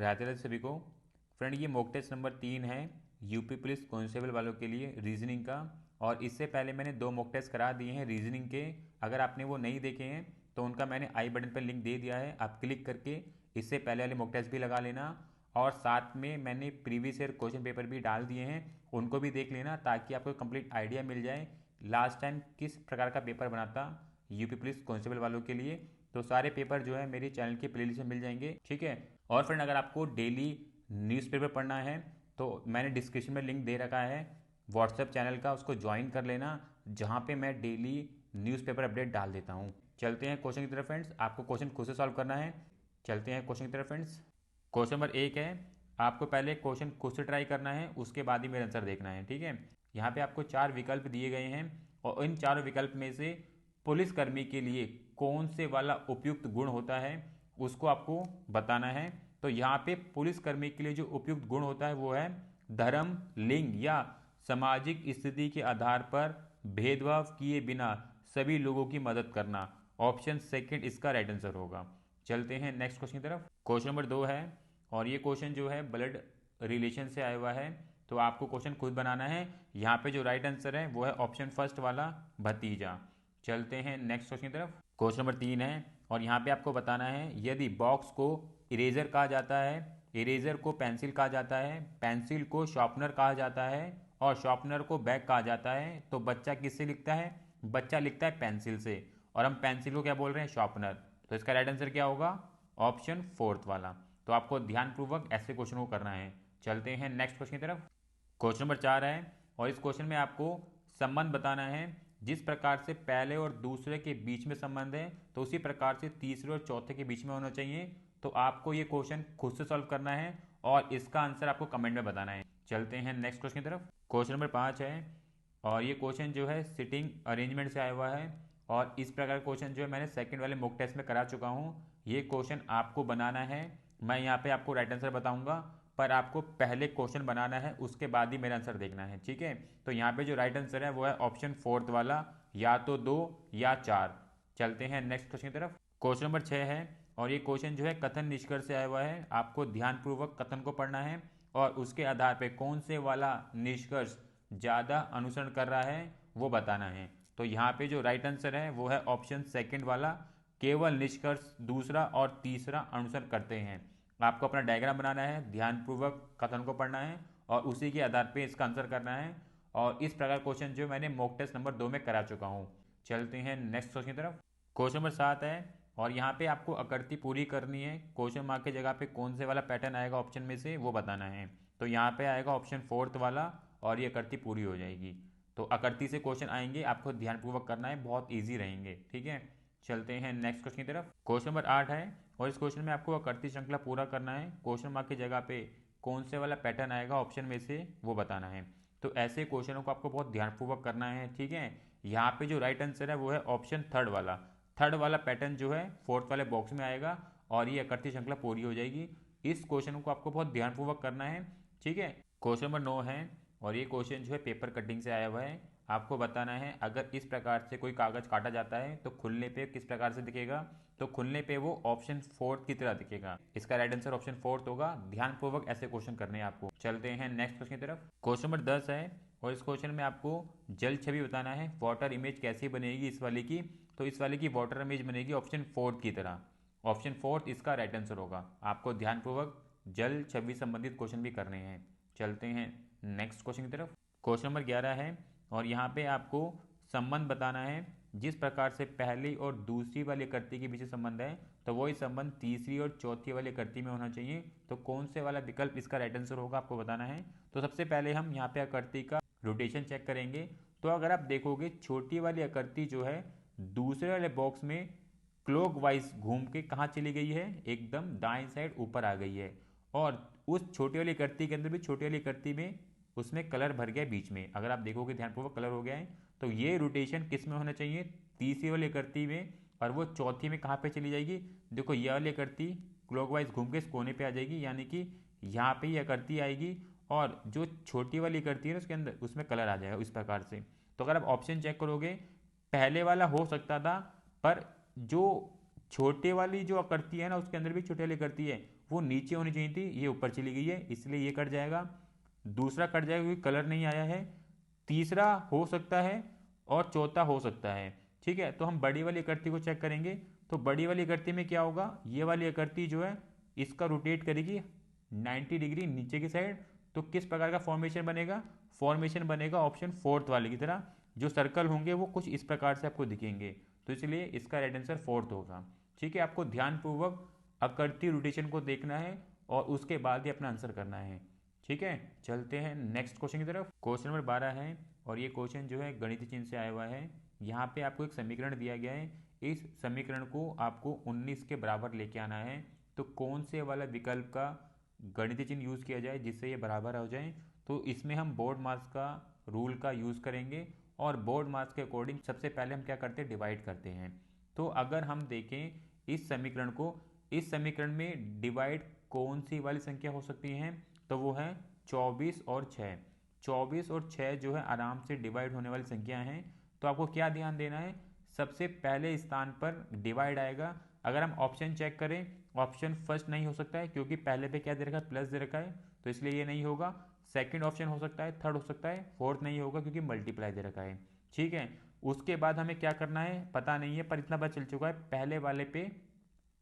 राधे राधे सभी को। फ्रेंड, ये मॉक टेस्ट नंबर 3 है यूपी पुलिस कांस्टेबल वालों के लिए रीजनिंग का। और इससे पहले मैंने 2 मॉक टेस्ट करा दिए हैं रीजनिंग के। अगर आपने वो नहीं देखे हैं तो उनका मैंने आई बटन पर लिंक दे दिया है, आप क्लिक करके इससे पहले वाले मॉक टेस्ट भी लगा लेना। और साथ में मैंने प्रीवियस ईयर क्वेश्चन पेपर भी डाल दिए हैं, उनको भी देख लेना ताकि आपको कंप्लीट आइडिया मिल जाए लास्ट टाइम किस प्रकार का पेपर बना था यूपी पुलिस कांस्टेबल वालों के लिए। तो सारे पेपर जो है मेरे चैनल की प्लेलिस्ट में मिल जाएंगे, ठीक है। और फ्रेंड, अगर आपको डेली न्यूज़पेपर पढ़ना है तो मैंने डिस्क्रिप्शन में लिंक दे रखा है व्हाट्सएप चैनल का, उसको ज्वाइन कर लेना, जहाँ पे मैं डेली न्यूज़पेपर अपडेट डाल देता हूँ। चलते हैं क्वेश्चन की तरफ फ्रेंड्स, आपको क्वेश्चन खुद से सॉल्व करना है। चलते हैं क्वेश्चन की तरफ फ्रेंड्स। क्वेश्चन नंबर 1 है, आपको पहले क्वेश्चन खुद से ट्राई करना है, उसके बाद ही मेरा आंसर देखना है, ठीक है। यहाँ पे आपको 4 विकल्प दिए गए हैं और इन चारों विकल्प में से पुलिसकर्मी के लिए कौन से वाला उपयुक्त गुण होता है उसको आपको बताना है। तो यहाँ पे पुलिसकर्मी के लिए जो उपयुक्त गुण होता है वो है धर्म, लिंग या सामाजिक स्थिति के आधार पर भेदभाव किए बिना सभी लोगों की मदद करना। ऑप्शन सेकंड इसका राइट आंसर होगा। चलते हैं नेक्स्ट क्वेश्चन की तरफ। क्वेश्चन नंबर 2 है और ये क्वेश्चन जो है ब्लड रिलेशन से आया हुआ है, तो आपको क्वेश्चन खुद बनाना है। यहाँ पे जो राइट आंसर है वो है ऑप्शन फर्स्ट वाला भतीजा। चलते हैं नेक्स्ट क्वेश्चन की तरफ। क्वेश्चन नंबर 3 है और यहाँ पे आपको बताना है यदि बॉक्स को इरेजर कहा जाता है, इरेजर को पेंसिल कहा जाता है, पेंसिल को शार्पनर कहा जाता है और शार्पनर को बैग कहा जाता है, तो बच्चा किससे लिखता है? बच्चा लिखता है पेंसिल से। और हम पेंसिल को क्या बोल रहे हैं? शार्पनर। तो इसका राइट आंसर क्या होगा? ऑप्शन फोर्थ वाला। तो आपको ध्यानपूर्वक ऐसे क्वेश्चन को करना है। चलते हैं नेक्स्ट क्वेश्चन की तरफ। क्वेश्चन नंबर 4 है और इस क्वेश्चन में आपको संबंध बताना है। जिस प्रकार से पहले और दूसरे के बीच में संबंध है तो उसी प्रकार से तीसरे और चौथे के बीच में होना चाहिए। तो आपको ये क्वेश्चन खुद से सॉल्व करना है और इसका आंसर आपको कमेंट में बताना है। चलते हैं नेक्स्ट क्वेश्चन की तरफ। क्वेश्चन नंबर 5 है और ये क्वेश्चन जो है सिटिंग अरेंजमेंट से आया हुआ है और इस प्रकार का क्वेश्चन जो है मैंने सेकंड वाले मॉक टेस्ट में करा चुका हूँ। ये क्वेश्चन आपको बनाना है, मैं यहाँ पे आपको राइट आंसर बताऊंगा, पर आपको पहले क्वेश्चन बनाना है उसके बाद ही मेरा आंसर देखना है, ठीक है। तो यहाँ पे जो राइट आंसर है वो है ऑप्शन फोर्थ वाला, या तो 2 या 4। चलते हैं नेक्स्ट क्वेश्चन की तरफ। क्वेश्चन नंबर 6 है और ये क्वेश्चन जो है कथन निष्कर्ष से आया हुआ है। आपको ध्यानपूर्वक कथन को पढ़ना है और उसके आधार पर कौन से वाला निष्कर्ष ज़्यादा अनुसरण कर रहा है वो बताना है। तो यहाँ पे जो राइट आंसर है वो है ऑप्शन सेकंड वाला, केवल निष्कर्ष दूसरा और तीसरा अनुसरण करते हैं। आपको अपना डायग्राम बनाना है, ध्यानपूर्वक कथन को पढ़ना है और उसी के आधार पे इसका आंसर करना है। और इस प्रकार क्वेश्चन जो मैंने मॉक टेस्ट नंबर 2 में करा चुका हूँ। चलते हैं नेक्स्ट क्वेश्चन की तरफ। क्वेश्चन नंबर 7 है और यहाँ पे आपको आकृति पूरी करनी है। क्वेश्चन मार्क की जगह पे कौन से वाला पैटर्न आएगा ऑप्शन में से वो बताना है। तो यहाँ पे आएगा ऑप्शन फोर्थ वाला और ये आकृति पूरी हो जाएगी। तो आकृति से क्वेश्चन आएंगे, आपको ध्यानपूर्वक करना है, बहुत ईजी रहेंगे, ठीक है। चलते हैं नेक्स्ट क्वेश्चन की तरफ। क्वेश्चन नंबर 8 है और इस क्वेश्चन में आपको आकृति श्रृंखला पूरा करना है। क्वेश्चन मार्क की जगह पे कौन से वाला पैटर्न आएगा ऑप्शन में से वो बताना है। तो ऐसे क्वेश्चनों को आपको बहुत ध्यानपूर्वक करना है, ठीक है। यहाँ पे जो राइट आंसर है वो है ऑप्शन थर्ड वाला। थर्ड वाला पैटर्न जो है फोर्थ वाले बॉक्स में आएगा और ये आकृति श्रृंखला पूरी हो जाएगी। इस क्वेश्चन को आपको बहुत ध्यानपूर्वक करना है, ठीक है। क्वेश्चन नंबर 9 है और ये क्वेश्चन जो है पेपर कटिंग से आया हुआ है। आपको बताना है अगर इस प्रकार से कोई कागज काटा जाता है तो खुलने पे किस प्रकार से दिखेगा। तो खुलने पे वो ऑप्शन फोर्थ की तरह दिखेगा। इसका राइट आंसर ऑप्शन फोर्थ होगा। ध्यानपूर्वक ऐसे क्वेश्चन करने हैं आपको। चलते हैं नेक्स्ट क्वेश्चन की तरफ। क्वेश्चन नंबर 10 है और इस क्वेश्चन में आपको जल छवि बताना है। वाटर इमेज कैसी बनेगी इस वाले की? तो इस वाले की वाटर इमेज बनेगी ऑप्शन फोर्थ की तरह। ऑप्शन फोर्थ इसका राइट आंसर होगा। आपको ध्यानपूर्वक जल छवि संबंधित क्वेश्चन भी करने हैं। चलते हैं नेक्स्ट क्वेश्चन की तरफ। क्वेश्चन नंबर 11 है और यहाँ पे आपको संबंध बताना है। जिस प्रकार से पहली और दूसरी वाली आकृति के बीच संबंध है तो वही संबंध तीसरी और चौथी वाली आकृति में होना चाहिए। तो कौन से वाला विकल्प इसका राइट आंसर होगा आपको बताना है। तो सबसे पहले हम यहाँ पे आकृति का रोटेशन चेक करेंगे। तो अगर आप देखोगे छोटी वाली आकृति जो है दूसरे वाले बॉक्स में क्लॉकवाइज घूम के कहाँ चली गई है? एकदम दाएं साइड ऊपर आ गई है। और उस छोटी वाली आकृति के अंदर भी छोटी वाली आकृति में उसमें कलर भर गया बीच में। अगर आप देखोगे ध्यानपूर्वक कलर हो गया है। तो ये रोटेशन किस में होना चाहिए? तीसरी वाली आकृति में। और वो चौथी में कहाँ पे चली जाएगी? देखो ये वाली आकृति क्लॉकवाइज घूम के इस कोने पे आ जाएगी, यानी कि यहाँ पे ये आकृति आएगी और जो छोटी वाली आकृति है उसके अंदर उसमें कलर आ जाएगा इस प्रकार से। तो अगर आप ऑप्शन चेक करोगे पहले वाला हो सकता था, पर जो छोटे वाली जो आकृति है ना उसके अंदर भी छोटी वाली आकृति है वो नीचे होनी चाहिए थी, ये ऊपर चली गई है, इसलिए ये कट जाएगा। दूसरा कट जाएगा क्योंकि कलर नहीं आया है। तीसरा हो सकता है और चौथा हो सकता है। ठीक है, तो हम बड़ी वाली आकृति को चेक करेंगे। तो बड़ी वाली आकृति में क्या होगा, ये वाली आकृति जो है इसका रोटेट करेगी 90 डिग्री नीचे की साइड। तो किस प्रकार का फॉर्मेशन बनेगा, फॉर्मेशन बनेगा ऑप्शन फोर्थ वाले की तरह। जो सर्कल होंगे वो कुछ इस प्रकार से आपको दिखेंगे, तो इसलिए इसका राइट आंसर फोर्थ होगा। ठीक है, आपको ध्यानपूर्वक आकृति रोटेशन को देखना है और उसके बाद ही अपना आंसर करना है। ठीक है, चलते हैं नेक्स्ट क्वेश्चन की तरफ। क्वेश्चन नंबर 12 है और ये क्वेश्चन जो है गणित चिन्ह से आया हुआ है। यहाँ पे आपको एक समीकरण दिया गया है, इस समीकरण को आपको 19 के बराबर लेके आना है। तो कौन से वाला विकल्प का गणित चिन्ह यूज़ किया जाए जिससे ये बराबर हो जाए। तो इसमें हम बोर्ड मास का रूल का यूज़ करेंगे और बोर्ड मास के अकॉर्डिंग सबसे पहले हम क्या करते हैं, डिवाइड करते हैं। तो अगर हम देखें इस समीकरण को, इस समीकरण में डिवाइड कौन सी वाली संख्या हो सकती है, तो वो है 24 और 6। 24 और 6 जो है आराम से डिवाइड होने वाली संख्या हैं। तो आपको क्या ध्यान देना है, सबसे पहले स्थान पर डिवाइड आएगा। अगर हम ऑप्शन चेक करें, ऑप्शन फर्स्ट नहीं हो सकता है क्योंकि पहले पे क्या दे रखा है, प्लस दे रखा है, तो इसलिए ये नहीं होगा। सेकंड ऑप्शन हो सकता है, थर्ड हो सकता है, फोर्थ नहीं होगा क्योंकि मल्टीप्लाई दे रखा है। ठीक है, उसके बाद हमें क्या करना है पता नहीं है, पर इतना पता चल चुका है पहले वाले पे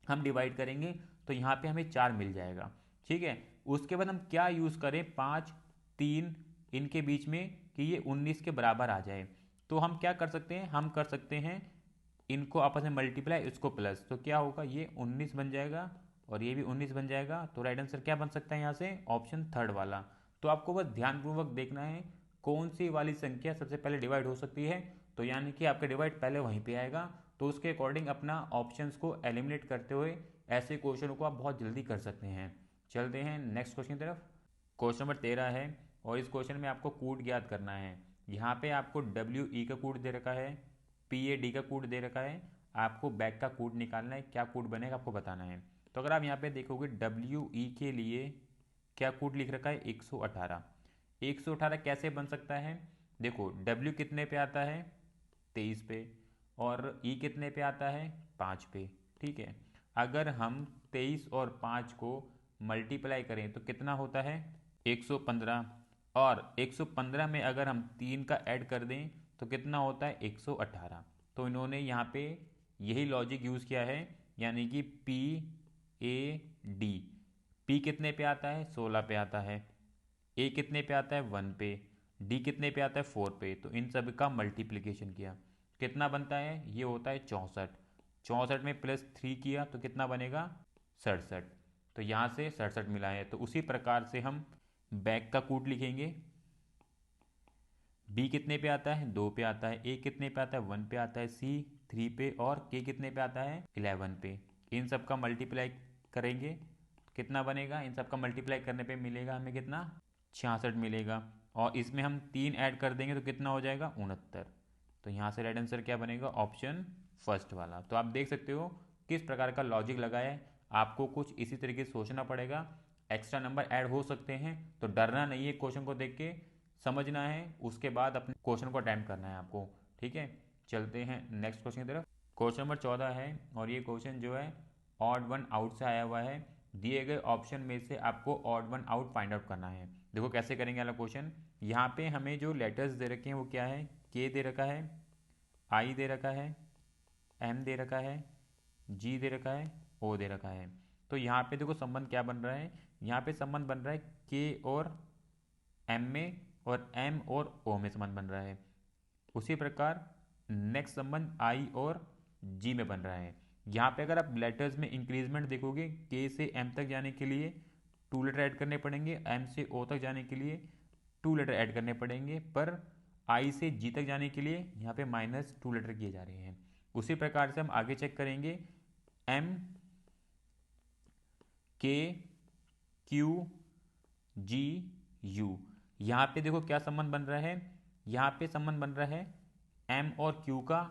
हम डिवाइड करेंगे तो यहाँ पे हमें 4 मिल जाएगा। ठीक है, उसके बाद हम क्या यूज़ करें, 5 3 इनके बीच में कि ये 19 के बराबर आ जाए। तो हम क्या कर सकते हैं, हम कर सकते हैं इनको आपस में मल्टीप्लाई, इसको प्लस, तो क्या होगा, ये 19 बन जाएगा और ये भी 19 बन जाएगा। तो राइट आंसर क्या बन सकता है यहाँ से, ऑप्शन थर्ड वाला। तो आपको बस ध्यानपूर्वक देखना है कौन सी वाली संख्या सबसे पहले डिवाइड हो सकती है, तो यानी कि आपका डिवाइड पहले वहीं पे आएगा। तो उसके अकॉर्डिंग अपना ऑप्शंस को एलिमिनेट करते हुए ऐसे क्वेश्चन को आप बहुत जल्दी कर सकते हैं। चलते हैं नेक्स्ट क्वेश्चन की तरफ। क्वेश्चन नंबर 13 है और इस क्वेश्चन में आपको कूट ज्ञात करना है। यहाँ पे आपको WE का कूट दे रखा है, PAD का कूट दे रखा है, आपको बैक का कूट निकालना है, क्या कूट बनेगा आपको बताना है। तो अगर आप यहाँ पे देखोगे WE के लिए क्या कूट लिख रखा है, 118। 118 कैसे बन सकता है, देखो W कितने पे आता है, 23 पे, और E कितने पे आता है, 5 पे। ठीक है, अगर हम 23 और 5 को मल्टीप्लाई करें तो कितना होता है, 115। और 115 में अगर हम 3 का ऐड कर दें तो कितना होता है, 118। तो इन्होंने यहाँ पे यही लॉजिक यूज़ किया है, यानी कि PAD। P कितने पे आता है, 16 पे आता है, A कितने पे आता है, 1 पे, D कितने पे आता है, 4 पे। तो इन सब का मल्टीप्लिकेशन किया, कितना बनता है, ये होता है 64। 64 में +3 किया तो कितना बनेगा, 67। तो यहाँ से 67 मिला है। तो उसी प्रकार से हम बैक का कूट लिखेंगे। B कितने पे आता है, 2 पे आता है, A कितने पे आता है, 1 पे आता है, C 3 पे, और K कितने पे आता है, 11 पे। इन सब का मल्टीप्लाई करेंगे कितना बनेगा, इन सब का मल्टीप्लाई करने पे मिलेगा हमें कितना, 66 मिलेगा। और इसमें हम 3 ऐड कर देंगे तो कितना हो जाएगा, 69। तो यहाँ से राइट आंसर क्या बनेगा, ऑप्शन फर्स्ट वाला। तो आप देख सकते हो किस प्रकार का लॉजिक लगाया है। आपको कुछ इसी तरीके से सोचना पड़ेगा, एक्स्ट्रा नंबर ऐड हो सकते हैं, तो डरना नहीं है, क्वेश्चन को देख के समझना है, उसके बाद अपने क्वेश्चन को अटैम्प्ट करना है आपको। ठीक है, चलते हैं नेक्स्ट क्वेश्चन की तरफ। क्वेश्चन नंबर 14 है और ये क्वेश्चन जो है ऑड वन आउट से आया हुआ है। दिए गए ऑप्शन में से आपको odd one out find out करना है। देखो कैसे करेंगे वाला क्वेश्चन। यहाँ पे हमें जो लेटर्स दे रखे हैं वो क्या है, के दे रखा है, आई दे रखा है, एम दे रखा है, जी दे रखा है, ओ दे रखा है। तो यहाँ पे देखो संबंध क्या बन रहा है, यहाँ पे संबंध बन रहा है के और एम में, और एम और ओ में संबंध बन रहा है। उसी प्रकार नेक्स्ट संबंध आई और जी में बन रहा है। यहाँ पे अगर आप लेटर्स में इंक्रीजमेंट देखोगे, के से एम तक जाने के लिए 2 लेटर ऐड करने पड़ेंगे, एम से ओ तक जाने के लिए 2 लेटर ऐड करने पड़ेंगे, पर आई से जी तक जाने के लिए यहाँ पे -2 लेटर किए जा रहे हैं। उसी प्रकार से हम आगे चेक करेंगे, एम के क्यू जी यू। यहाँ पे देखो क्या संबंध बन रहा है, यहाँ पे संबंध बन रहा है एम और क्यू का,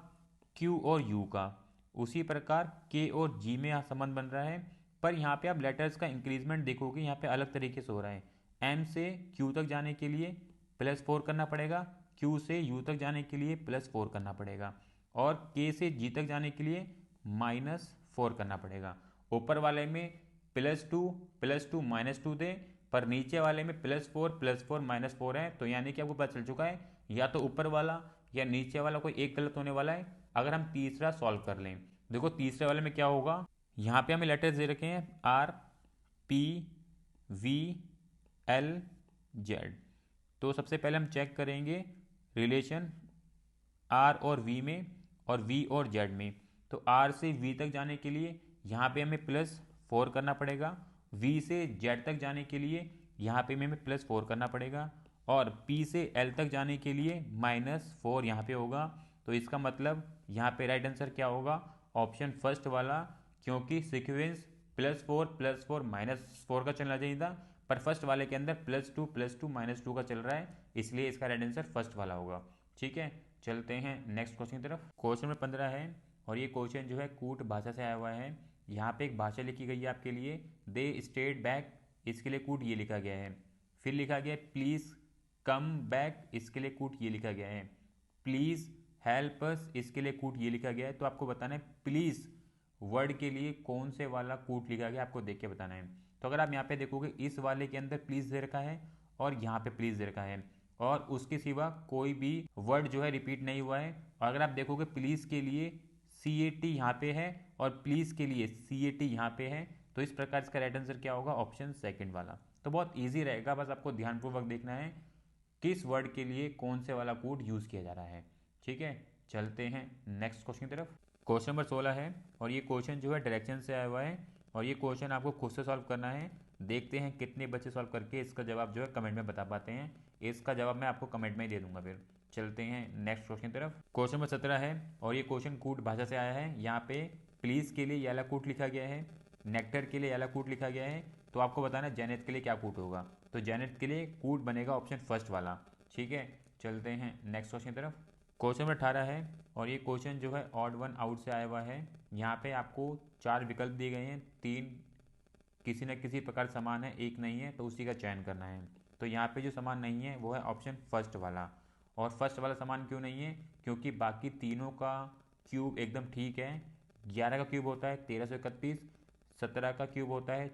क्यू और यू का। उसी प्रकार के और जी में यहाँ संबंध बन रहा है, पर यहाँ पे आप लेटर्स का इंक्रीजमेंट देखोगे यहाँ पे अलग तरीके से हो रहा है। एम से क्यू तक जाने के लिए +4 करना पड़ेगा, क्यू से यू तक जाने के लिए +4 करना पड़ेगा, और के से जी तक जाने के लिए -4 करना पड़ेगा। ऊपर वाले में +2 -2 दे, पर नीचे वाले में +4 -4 है, तो यानी कि आपको पता चल चुका है या तो ऊपर वाला या नीचे वाला कोई एक गलत होने वाला है। अगर हम तीसरा सॉल्व कर लें, देखो तीसरे वाले में क्या होगा, यहाँ पे हमें लेटर्स दे रखे हैं RPVLZ। तो सबसे पहले हम चेक करेंगे रिलेशन R और V में और V और Z में। तो R से V तक जाने के लिए यहाँ पे हमें +4 करना पड़ेगा, V से Z तक जाने के लिए यहाँ पे हमें +4 करना पड़ेगा, और P से L तक जाने के लिए -4 यहाँ पे होगा। तो इसका मतलब यहाँ पे राइट आंसर क्या होगा, ऑप्शन फर्स्ट वाला, क्योंकि सीक्वेंस +4 +4 -4 का चलना चाहिए था, पर फर्स्ट वाले के अंदर +2 +2 -2 का चल रहा है, इसलिए इसका राइट आंसर फर्स्ट वाला होगा। ठीक है, चलते हैं नेक्स्ट क्वेश्चन की तरफ। क्वेश्चन नंबर 15 है और ये क्वेश्चन जो है कूट भाषा से आया हुआ है। यहाँ पे एक भाषा लिखी गई है आपके लिए, दे स्टेट बैक, इसके लिए कूट ये लिखा गया है। फिर लिखा गया है प्लीज़ कम बैक, इसके लिए कूट ये लिखा गया है। प्लीज़ हेल्प अस, इसके लिए कूट ये लिखा गया है। तो आपको बताना है प्लीज़ वर्ड के लिए कौन से वाला कूट लिखा गया, आपको देख के बताना है। तो अगर आप यहाँ पे देखोगे इस वाले के अंदर प्लीज़ दे रखा है और यहाँ पे प्लीज़ दे रखा है, और उसके सिवा कोई भी वर्ड जो है रिपीट नहीं हुआ है। और अगर आप देखोगे प्लीज़ के लिए CAT यहाँ पे है और प्लीज़ के लिए CAT यहाँ पे है, तो इस प्रकार इसका राइट आंसर क्या होगा, ऑप्शन सेकंड वाला। तो बहुत इजी रहेगा, बस आपको ध्यानपूर्वक देखना है किस वर्ड के लिए कौन से वाला कोड यूज़ किया जा रहा है। ठीक है, चलते हैं नेक्स्ट क्वेश्चन की तरफ। क्वेश्चन नंबर 16 है और ये क्वेश्चन जो है डायरेक्शन से आया हुआ है, और ये क्वेश्चन आपको खुद से सॉल्व करना है। देखते हैं कितने बच्चे सॉल्व करके इसका जवाब जो है कमेंट में बता पाते हैं। इसका जवाब मैं आपको कमेंट में ही दे दूंगा। फिर चलते हैं नेक्स्ट क्वेश्चन की तरफ। क्वेश्चन नंबर 17 है और ये क्वेश्चन कूट भाषा से आया है। यहाँ पे प्लीज़ के लिए याला कूट लिखा गया है, नेक्टर के लिए याला कूट लिखा गया है। तो आपको बताना है जेनेट के लिए क्या कूट होगा। तो जेनेट के लिए कूट बनेगा ऑप्शन फर्स्ट वाला। ठीक है, चलते हैं नेक्स्ट क्वेश्चन की तरफ। क्वेश्चन नंबर 18 है और ये क्वेश्चन जो है ऑड वन आउट से आया हुआ है। यहाँ पे आपको 4 विकल्प दिए गए हैं, 3 किसी न किसी प्रकार समान है, एक नहीं है, तो उसी का चयन करना है। तो यहाँ पे जो समान नहीं है वो है ऑप्शन फर्स्ट वाला। और फर्स्ट वाला समान क्यों नहीं है, क्योंकि बाकी तीनों का क्यूब एकदम ठीक है। 11 का क्यूब होता है 1331, 17 का क्यूब होता है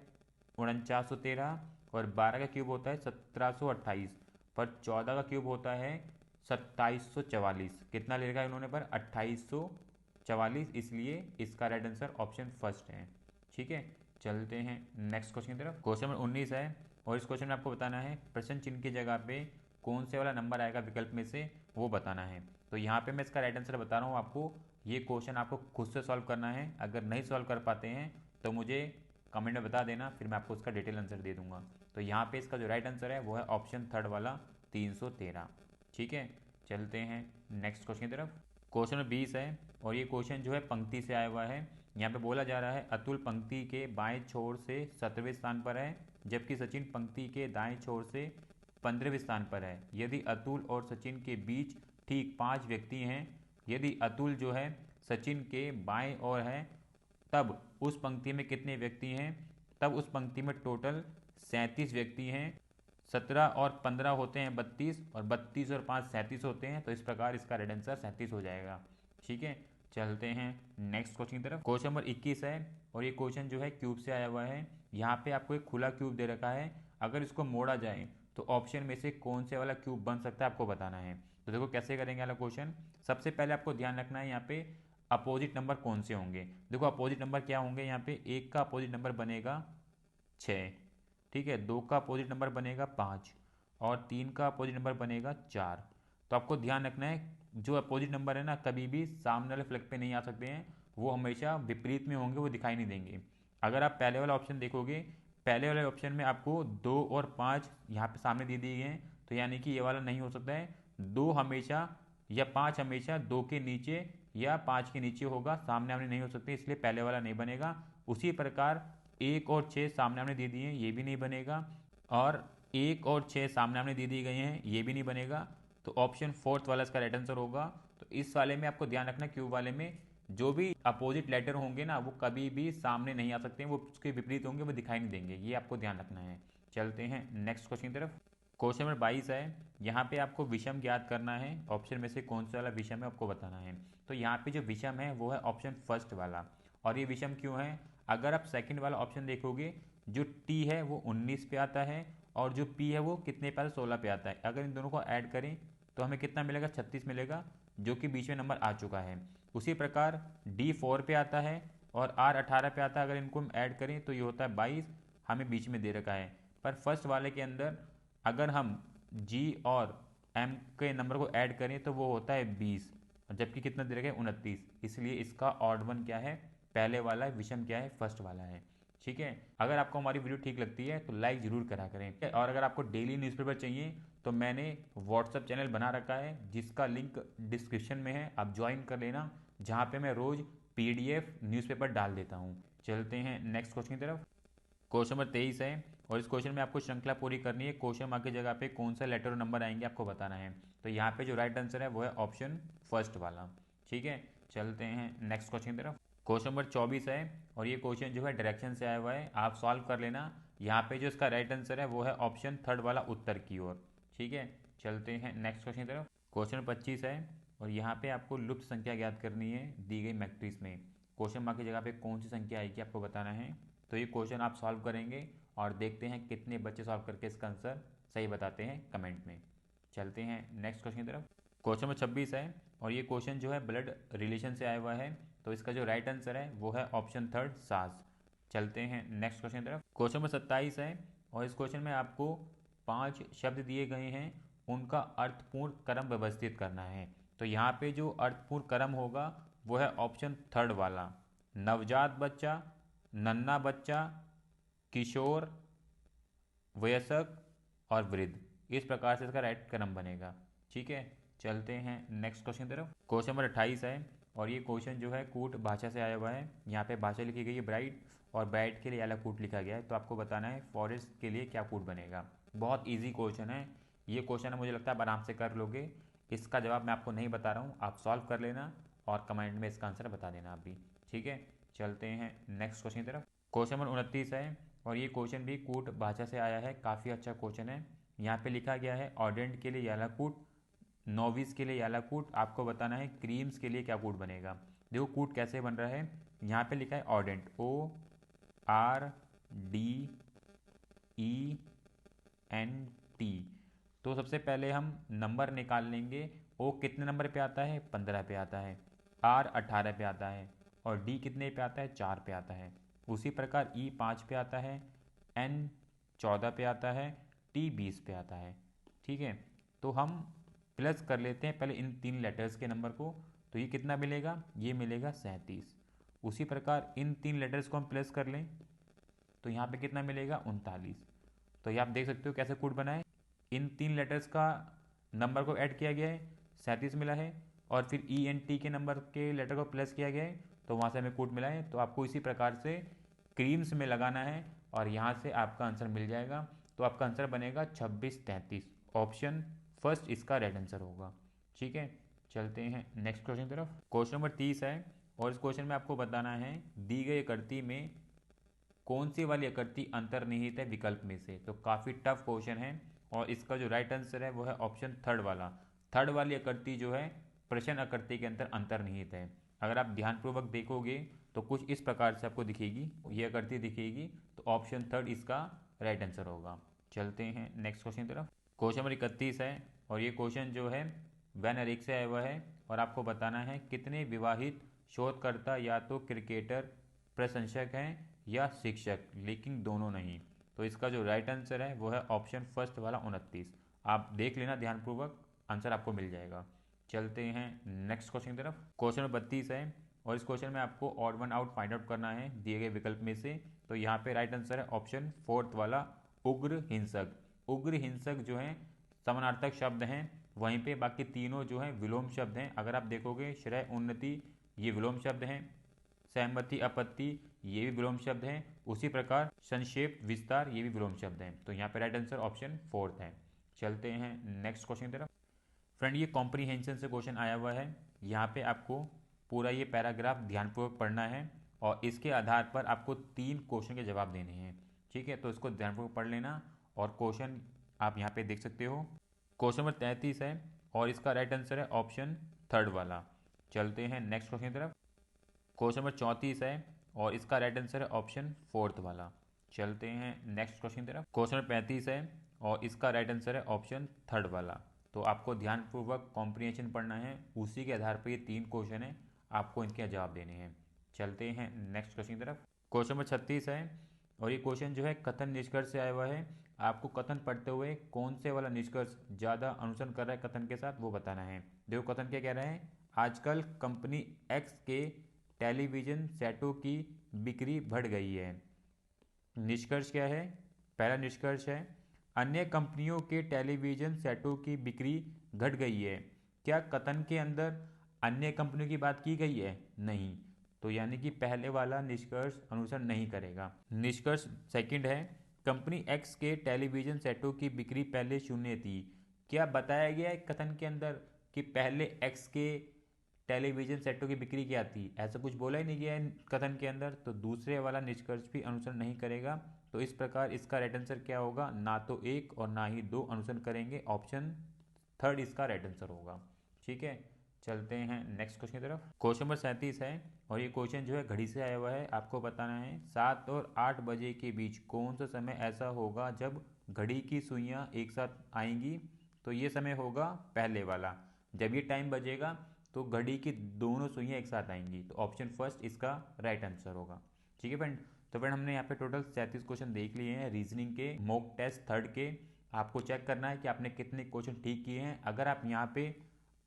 4913, और 12 का क्यूब होता है 1728, पर 14 का क्यूब होता है 2744। कितना ले रखा है इन्होंने पर 2844, इसलिए इसका राइट आंसर ऑप्शन फर्स्ट है। ठीक है, चलते हैं नेक्स्ट क्वेश्चन की तरफ। क्वेश्चन नंबर 19 है और इस क्वेश्चन में आपको बताना है प्रश्न चिन्ह की जगह पे कौन से वाला नंबर आएगा विकल्प में से, वो बताना है। तो यहाँ पे मैं इसका राइट आंसर बता रहा हूँ आपको। ये क्वेश्चन आपको खुद से सॉल्व करना है। अगर नहीं सॉल्व कर पाते हैं तो मुझे कमेंट में बता देना, फिर मैं आपको उसका डिटेल आंसर दे दूंगा। तो यहाँ पे इसका जो राइट आंसर है वो है ऑप्शन थर्ड वाला 313। ठीक है, चलते हैं नेक्स्ट क्वेश्चन की तरफ। क्वेश्चन नंबर 20 है और ये क्वेश्चन जो है पंक्ति से आया हुआ है। यहाँ पे बोला जा रहा है अतुल पंक्ति के बाएं छोर से 17वें स्थान पर है, जबकि सचिन पंक्ति के दाएं छोर से 15वें स्थान पर है। यदि अतुल और सचिन के बीच ठीक 5 व्यक्ति हैं, यदि अतुल जो है सचिन के बाएं ओर है, तब उस पंक्ति में कितने व्यक्ति हैं। तब उस पंक्ति में टोटल 37 व्यक्ति हैं। 17 और 15 होते हैं 32, और 32 और 5 37 होते हैं। तो इस प्रकार इसका राइट आंसर 37 हो जाएगा। ठीक है, चलते हैं नेक्स्ट क्वेश्चन की तरफ। क्वेश्चन नंबर 21 है और ये क्वेश्चन जो है क्यूब से आया हुआ है। यहाँ पे आपको एक खुला क्यूब दे रखा है, अगर इसको मोड़ा जाए तो ऑप्शन में से कौन से वाला क्यूब बन सकता है, आपको बताना है। तो देखो कैसे करेंगे वाला क्वेश्चन। सबसे पहले आपको ध्यान रखना है यहाँ पे अपोजिट नंबर कौन से होंगे। देखो अपोजिट नंबर क्या होंगे, यहाँ पे 1 का अपोजिट नंबर बनेगा 6, ठीक है, 2 का अपोजिट नंबर बनेगा 5, और 3 का अपोजिट नंबर बनेगा 4। तो आपको ध्यान रखना है जो अपोजिट नंबर है ना, कभी भी सामने वाले फ्लैग पे नहीं आ सकते हैं, वो हमेशा विपरीत में होंगे, वो दिखाई नहीं देंगे। अगर आप पहले वाला ऑप्शन देखोगे, पहले वाले ऑप्शन में आपको 2 और 5 यहाँ पे सामने दे दिए गए हैं, तो यानी कि ये वाला नहीं हो सकता है। 2 हमेशा या 5 हमेशा 2 के नीचे या 5 के नीचे होगा, सामने आमने नहीं हो सकते, इसलिए पहले वाला नहीं बनेगा। उसी प्रकार 1 और 6 सामने आमने दे दिए हैं, ये भी नहीं बनेगा, और 1 और 6 सामने आमने दे दिए गए हैं, ये भी नहीं बनेगा। तो ऑप्शन फोर्थ वाला इसका राइट आंसर होगा। तो इस वाले में आपको ध्यान रखना, क्यूब वाले में जो भी अपोजिट लेटर होंगे ना, वो कभी भी सामने नहीं आ सकते हैं, वो उसके विपरीत होंगे, वो दिखाई नहीं देंगे, ये आपको ध्यान रखना है। चलते हैं नेक्स्ट क्वेश्चन की तरफ। क्वेश्चन नंबर 22 है, यहाँ पे आपको विषम ज्ञात करना है, ऑप्शन में से कौन सा वाला विषम है आपको बताना है। तो यहाँ पे जो विषम है वो है ऑप्शन फर्स्ट वाला। और ये विषम क्यों है, अगर आप सेकंड वाला ऑप्शन देखोगे जो टी है वो 19 पे आता है और जो पी है वो कितने पे आता है, 16 पे आता है। अगर इन दोनों को ऐड करें तो हमें कितना मिलेगा, 36 मिलेगा, जो कि बीच में नंबर आ चुका है। उसी प्रकार डी 4 पे आता है और आर 18 पे आता है। अगर इनको हम ऐड करें तो ये होता है 22, हमें बीच में दे रखा है। पर फर्स्ट वाले के अंदर अगर हम जी और एम के नंबर को ऐड करें तो वो होता है 20, जबकि कितना दे रखा है, 29। इसलिए इसका ऑड वन क्या है, पहले वाला है, विषम क्या है, फर्स्ट वाला है। ठीक है। अगर आपको हमारी वीडियो ठीक लगती है तो लाइक ज़रूर करा करें। और अगर आपको डेली न्यूज़पेपर चाहिए तो मैंने व्हाट्सअप चैनल बना रखा है जिसका लिंक डिस्क्रिप्शन में है, आप ज्वाइन कर लेना, जहाँ पे मैं रोज़ पीडीएफ न्यूज़पेपर डाल देता हूँ। चलते हैं नेक्स्ट क्वेश्चन की तरफ। क्वेश्चन नंबर 23 है और इस क्वेश्चन में आपको श्रृंखला पूरी करनी है। क्वेश्चन मार्क की जगह पे कौन सा लेटर और नंबर आएंगे आपको बताना है। तो यहाँ पे जो राइट आंसर है वो है ऑप्शन फर्स्ट वाला। ठीक है। चलते हैं नेक्स्ट क्वेश्चन की तरफ। क्वेश्चन नंबर 24 है और ये क्वेश्चन जो है डायरेक्शन से आया हुआ है, आप सॉल्व कर लेना। यहाँ पे जो इसका राइट आंसर है वो है ऑप्शन थर्ड वाला, उत्तर की ओर। ठीक है। चलते हैं नेक्स्ट क्वेश्चन की तरफ। क्वेश्चन 25 है और यहाँ पे आपको लुप्त संख्या ज्ञात करनी है दी गई मैट्रिक्स में। क्वेश्चन मार्क की जगह पे कौन सी संख्या आएगी आपको बताना है। तो ये क्वेश्चन आप सॉल्व करेंगे और देखते हैं कितने बच्चे सॉल्व करके इसका आंसर सही बताते हैं कमेंट में। चलते हैं नेक्स्ट क्वेश्चन की तरफ। क्वेश्चन नंबर 26 है और ये क्वेश्चन जो है ब्लड रिलेशन से आया हुआ है। तो इसका जो राइट आंसर है वो है ऑप्शन थर्ड, सास। चलते हैं नेक्स्ट क्वेश्चन की तरफ। क्वेश्चन नंबर 27 है और इस क्वेश्चन में आपको 5 शब्द दिए गए हैं, उनका अर्थपूर्ण क्रम व्यवस्थित करना है। तो यहाँ पे जो अर्थपूर्ण क्रम होगा वो है ऑप्शन थर्ड वाला, नवजात बच्चा, नन्हा बच्चा, किशोर, वयस्क और वृद्ध। इस प्रकार से इसका राइट क्रम बनेगा। ठीक है। चलते हैं नेक्स्ट क्वेश्चन की तरफ। क्वेश्चन नंबर 28 है और ये क्वेश्चन जो है कूट भाषा से आया हुआ है। यहाँ पे भाषा लिखी गई है ब्राइट और ब्राइट के लिए याला कूट लिखा गया है। तो आपको बताना है फॉरेस्ट के लिए क्या कूट बनेगा। बहुत ईजी क्वेश्चन है ये क्वेश्चन है, मुझे लगता है आप आराम से कर लोगे। इसका जवाब मैं आपको नहीं बता रहा हूँ, आप सॉल्व कर लेना और कमेंट में इसका आंसर बता देना आप भी। ठीक है। चलते हैं नेक्स्ट क्वेश्चन की तरफ। क्वेश्चन नंबर 29 है और ये क्वेश्चन भी कूट भाषा से आया है, काफ़ी अच्छा क्वेश्चन है। यहाँ पे लिखा गया है ऑर्डेंट के लिए यालाकूट, नोविस के लिए यालाकूट। आपको बताना है क्रीम्स के लिए क्या कूट बनेगा। देखो कूट कैसे बन रहा है, यहाँ पे लिखा है ऑर्डेंट, O R D E N T. तो सबसे पहले हम नंबर निकाल लेंगे। ओ कितने नंबर पे आता है, 15 पे आता है। आर 18 पे आता है और डी कितने पे आता है, 4 पे आता है। उसी प्रकार ई 5 पे आता है, एन 14 पे आता है, टी 20 पे आता है। ठीक है। तो हम प्लस कर लेते हैं पहले इन तीन लेटर्स के नंबर को। तो ये कितना मिलेगा, ये मिलेगा 37। उसी प्रकार इन तीन लेटर्स को हम प्लस कर लें तो यहाँ पे कितना मिलेगा, 39। तो ये आप देख सकते हो कैसे कोड बना है। इन तीन लेटर्स का नंबर को ऐड किया गया है, 37 मिला है, और फिर ई एन टी के नंबर के लेटर को प्लस किया गया है तो वहाँ से हमें कोड मिला है। तो आपको इसी प्रकार से क्रीम्स में लगाना है और यहाँ से आपका आंसर मिल जाएगा। तो आपका आंसर बनेगा 2633, ऑप्शन फर्स्ट इसका राइट आंसर होगा। ठीक है। चलते हैं नेक्स्ट क्वेश्चन की तरफ। क्वेश्चन नंबर 30 है और इस क्वेश्चन में आपको बताना है दी गई आकृति में कौन सी वाली आकृति अंतर्निहित है विकल्प में से। तो काफ़ी टफ क्वेश्चन है और इसका जो राइट आंसर है वो है ऑप्शन थर्ड वाला। थर्ड वाली आकृति जो है प्रश्न आकृति के अंदर अंतर्निहित है। अगर आप ध्यानपूर्वक देखोगे तो कुछ इस प्रकार से आपको दिखेगी, ये आकृति दिखेगी। तो ऑप्शन थर्ड इसका राइट आंसर होगा। चलते हैं नेक्स्ट क्वेश्चन की तरफ। क्वेश्चन नंबर 31 है और ये क्वेश्चन जो है वैन एरिक से आया हुआ है और आपको बताना है कितने विवाहित शोधकर्ता या तो क्रिकेटर प्रशंसक हैं या शिक्षक, लेकिन दोनों नहीं। तो इसका जो राइट आंसर है वो है ऑप्शन फर्स्ट वाला, 29। आप देख लेना ध्यानपूर्वक, आंसर आपको मिल जाएगा। चलते हैं नेक्स्ट क्वेश्चन की तरफ। क्वेश्चन नंबर 32 है और इस क्वेश्चन में आपको odd one out find out करना है दिए गए विकल्प में से। तो यहाँ पे राइट आंसर है ऑप्शन फोर्थ वाला, उग्र हिंसक। उग्र हिंसक जो है समानार्थक शब्द हैं, वहीं पे बाकी तीनों जो हैं विलोम शब्द हैं। अगर आप देखोगे श्रेय उन्नति ये विलोम शब्द हैं, सहमति आपत्ति ये भी विलोम शब्द हैं, उसी प्रकार संक्षेप विस्तार ये भी विलोम शब्द हैं। तो यहाँ पे राइट आंसर ऑप्शन फोर्थ है। चलते हैं नेक्स्ट क्वेश्चन की तरफ। फ्रेंड ये कॉम्प्रीहेंशन से क्वेश्चन आया हुआ है। यहाँ पे आपको पूरा ये पैराग्राफ ध्यानपूर्वक पढ़ना है और इसके आधार पर आपको 3 क्वेश्चन के जवाब देने हैं। ठीक है। तो इसको ध्यानपूर्वक पढ़ लेना और क्वेश्चन आप यहाँ पे देख सकते हो। क्वेश्चन नंबर 33 है और इसका राइट आंसर है ऑप्शन थर्ड वाला। चलते हैं नेक्स्ट क्वेश्चन की तरफ। क्वेश्चन नंबर 34 है और इसका राइट आंसर है ऑप्शन फोर्थ वाला। चलते हैं नेक्स्ट क्वेश्चन की तरफ। क्वेश्चन 35 है और इसका राइट आंसर है ऑप्शन थर्ड वाला। तो आपको ध्यानपूर्वक कॉम्प्रिहेंशन पढ़ना है, उसी के आधार पर ये 3 क्वेश्चन है, आपको इनके जवाब देने हैं। चलते हैं नेक्स्ट क्वेश्चन की तरफ। क्वेश्चन नंबर 36 है और ये क्वेश्चन जो है कथन निष्कर्ष से आया हुआ है। आपको कथन पढ़ते हुए कौन से वाला निष्कर्ष ज़्यादा अनुसरण कर रहा है कथन के साथ वो बताना है। देखो कथन क्या कह रहा है, आजकल कंपनी एक्स के टेलीविज़न सेटों की बिक्री बढ़ गई है। निष्कर्ष क्या है, पहला निष्कर्ष है अन्य कंपनियों के टेलीविज़न सेटों की बिक्री घट गई है। क्या कथन के अंदर अन्य कंपनियों की बात की गई है? नहीं, तो यानी कि पहले वाला निष्कर्ष अनुसरण नहीं करेगा। निष्कर्ष सेकंड है कंपनी एक्स के टेलीविज़न सेटों की बिक्री पहले शून्य थी। क्या बताया गया है कथन के अंदर कि पहले एक्स के टेलीविज़न सेटों की बिक्री क्या थी? ऐसा कुछ बोला ही नहीं गया है कथन के अंदर, तो दूसरे वाला निष्कर्ष भी अनुसरण नहीं करेगा। तो इस प्रकार इसका राइट आंसर क्या होगा, ना तो 1 और ना ही 2 अनुसरण करेंगे, ऑप्शन थर्ड इसका राइट आंसर होगा। ठीक है, चलते हैं नेक्स्ट क्वेश्चन की तरफ। क्वेश्चन नंबर 37 है और ये क्वेश्चन जो है घड़ी से आया हुआ है। आपको बताना है 7 और 8 बजे के बीच कौन सा समय ऐसा होगा जब घड़ी की सुइयाँ एक साथ आएंगी। तो ये समय होगा पहले वाला, जब ये टाइम बजेगा तो घड़ी की दोनों सुइयाँ एक साथ आएंगी, तो ऑप्शन फर्स्ट इसका राइट आंसर होगा। ठीक है फ्रेंड, तो फ्रेंड हमने यहाँ पे टोटल 37 क्वेश्चन देख लिए हैं रीजनिंग के मॉक टेस्ट थर्ड के। आपको चेक करना है कि आपने कितने क्वेश्चन ठीक किए हैं। अगर आप यहाँ पे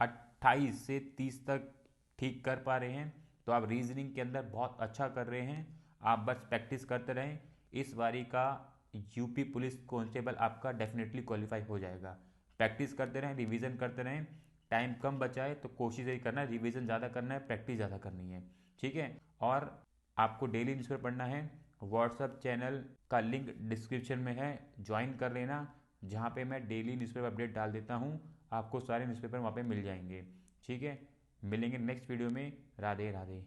28 से 30 तक ठीक कर पा रहे हैं तो आप रीजनिंग के अंदर बहुत अच्छा कर रहे हैं। आप बस प्रैक्टिस करते रहें, इस बारी का यूपी पुलिस कांस्टेबल आपका डेफिनेटली क्वालिफाई हो जाएगा। प्रैक्टिस करते रहें, रिवीजन करते रहें, टाइम कम बचा है तो कोशिश यही करना है रिवीजन ज़्यादा करना है, प्रैक्टिस ज़्यादा करनी है। ठीक है, और आपको डेली न्यूज़पेपर पढ़ना है। व्हाट्सअप चैनल का लिंक डिस्क्रिप्शन में है, ज्वाइन कर लेना, जहाँ पे मैं डेली न्यूज़पेपर अपडेट डाल देता हूँ। आपको सारे न्यूज़पेपर वहाँ पे मिल जाएंगे। ठीक है, मिलेंगे नेक्स्ट वीडियो में। राधे राधे।